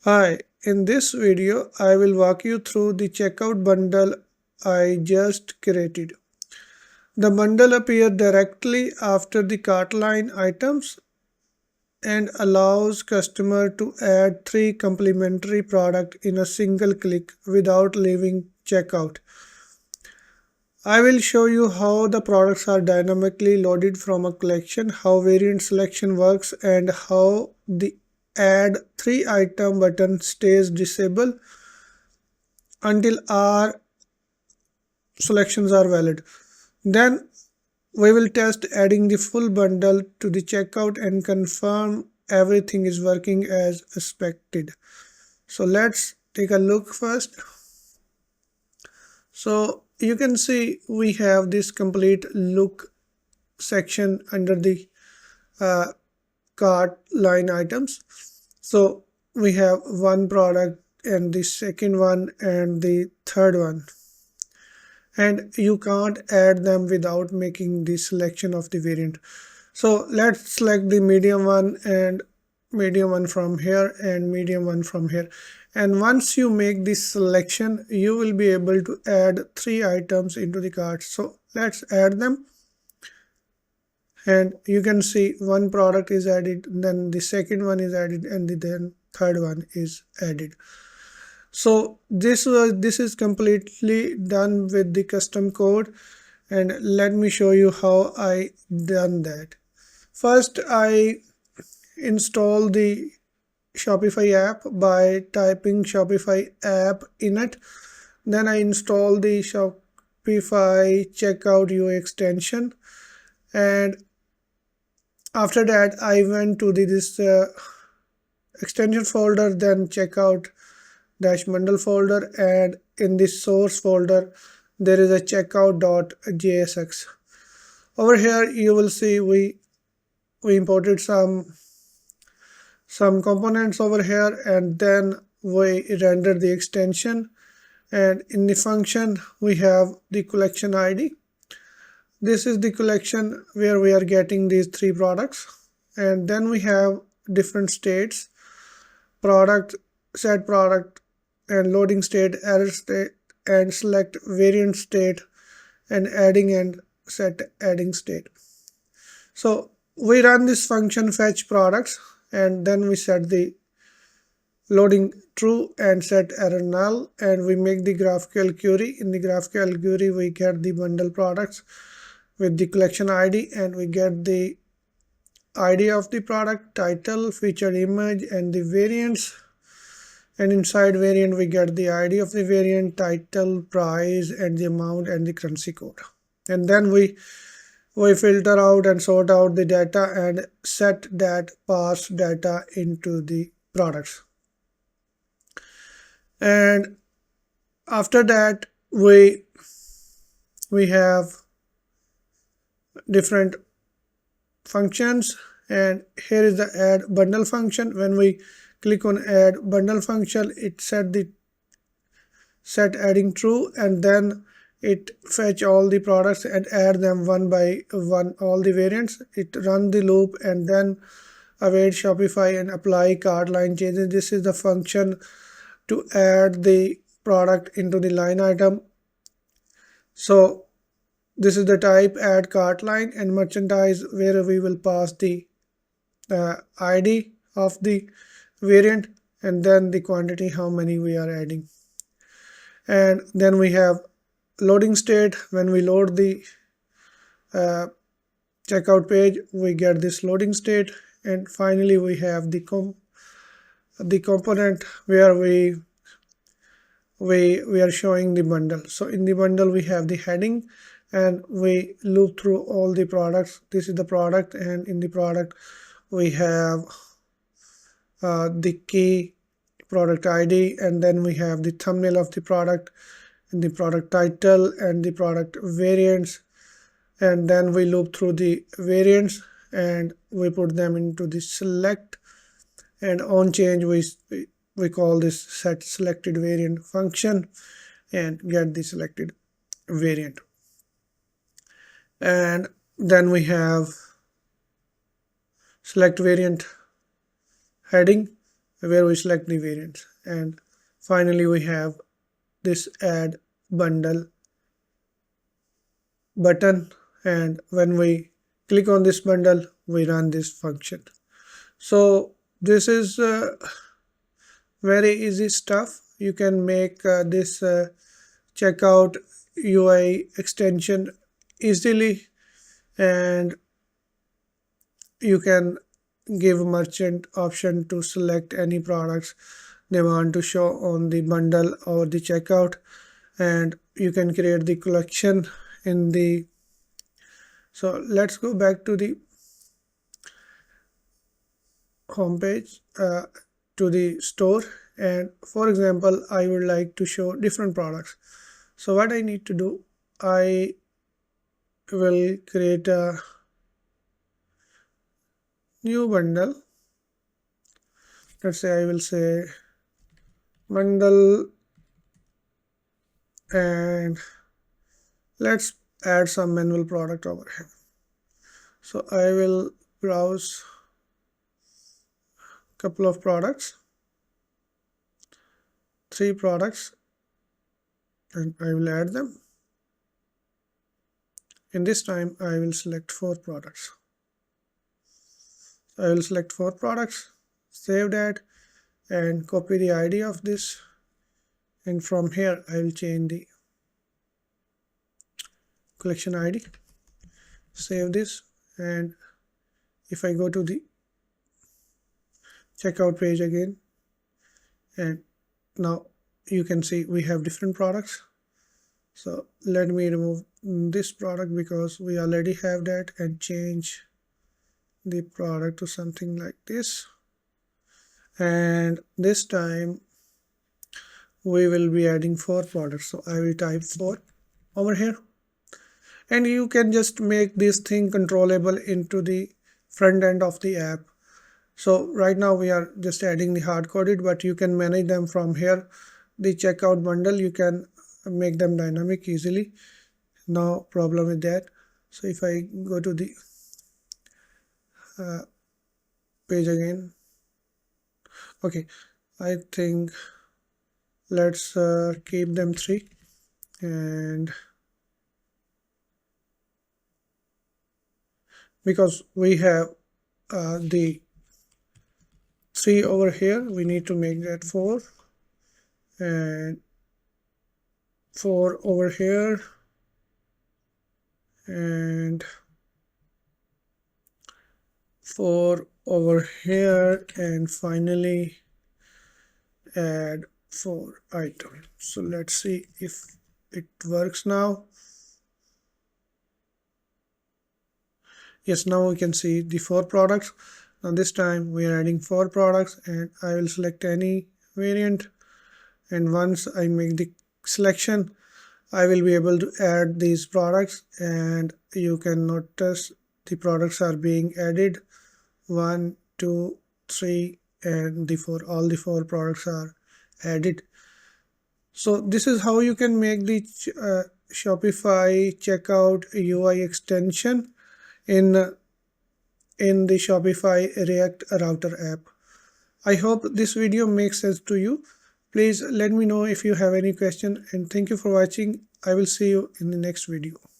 Hi, in this video I will walk you through the checkout bundle I just created. The bundle appears directly after the cart line items and allows customer to add 3 complementary products in a single click without leaving checkout. I will show you how the products are dynamically loaded from a collection, how variant selection works, and how the add 3 item button stays disabled until our selections are valid. Then we will test adding the full bundle to the checkout and confirm everything is working as expected. So let's take a look first. So you can see we have this complete look section under the uh, cart line items. So we have one product and the second one and the third one, and you can't add them without making the selection of the variant. So let's select the medium one and medium one from here and medium one from here, and once you make this selection you will be able to add 3 items into the cart. So let's add them, and you can see one product is added, then the second one is added, and then third one is added. So this is completely done with the custom code, and let me show you how I done that. First I install the Shopify app by typing Shopify app in it. Then I install the Shopify Checkout UI extension, and after that I went to this extension folder, then checkout dash bundle folder, and in this source folder there is a checkout.jsx. Over here you will see we imported some components over here, and then we render the extension, and in the function we have the collection ID. This is the collection where we are getting these 3 products, and then we have different states: product, set product, and loading state, error state, and select variant state, and adding and set adding state. So we run this function fetch products, and then we set the loading true and set error null, and we make the GraphQL query. In the GraphQL query we get the bundle products with the collection ID, and we get the ID of the product, title, featured image, and the variants. And inside variant we get the ID of the variant, title, price, and the amount, and the currency code. And then we filter out and sort out the data and set that pass data into the products. And after that we have different functions, and here is the add bundle function. When we click on add bundle function, it set adding true, and then it fetch all the products and add them one by one, all the variants. It run the loop and then await Shopify and apply cart line changes. This is the function to add the product into the line item. So this is the type add cart line, and merchandise where we will pass the ID of the variant, and then the quantity, how many we are adding. And then we have loading state. When we load the checkout page we get this loading state, and finally we have the component where we are showing the bundle. So in the bundle we have the heading, and we loop through all the products. This is the product, and in the product we have the key product ID, and then we have the thumbnail of the product, and the product title, and the product variants, and then we loop through the variants and we put them into the select, and on change we call this set selected variant function and get the selected variant. And then we have select variant heading, where we select the variants. And finally we have this add bundle button, and when we click on this bundle we run this function. So this is very easy stuff. You can make this checkout UI extension easily, and you can give merchant option to select any products they want to show on the bundle or the checkout, and you can create the collection in the. So let's go back to the home page, to the store, and for example I would like to show different products. So what I need to do, I will create a new bundle. Let's say I will say bundle, and let's add some manual product over here. So I will browse a couple of products, 3 products, and I will add them. In this time I will select 4 products. I will select 4 products, save that, and copy the ID of this, and from here I will change the collection ID, save this, and if I go to the checkout page again, and now you can see we have different products. So let me remove this product because we already have that, and change the product to something like this, and this time we will be adding 4 products. So I will type 4 over here, and you can just make this thing controllable into the front end of the app. So right now we are just adding the hard coded, but you can manage them from here. The checkout bundle, you can make them dynamic easily, no problem with that. So if I go to the page again, okay, I think let's keep them 3, and because we have the 3 over here, we need to make that 4, and 4 over here, and 4 over here, and finally add 4 items. So let's see if it works now. Yes, now we can see the 4 products. Now this time we are adding 4 products, and I will select any variant, and once I make the selection I will be able to add these products, and you can notice the products are being added, 1, 2, 3, and the 4, all the 4 products are added. So this is how you can make the Shopify checkout UI extension in the Shopify React Router app. I hope this video makes sense to you. Please let me know if you have any question, and thank you for watching. I will see you in the next video.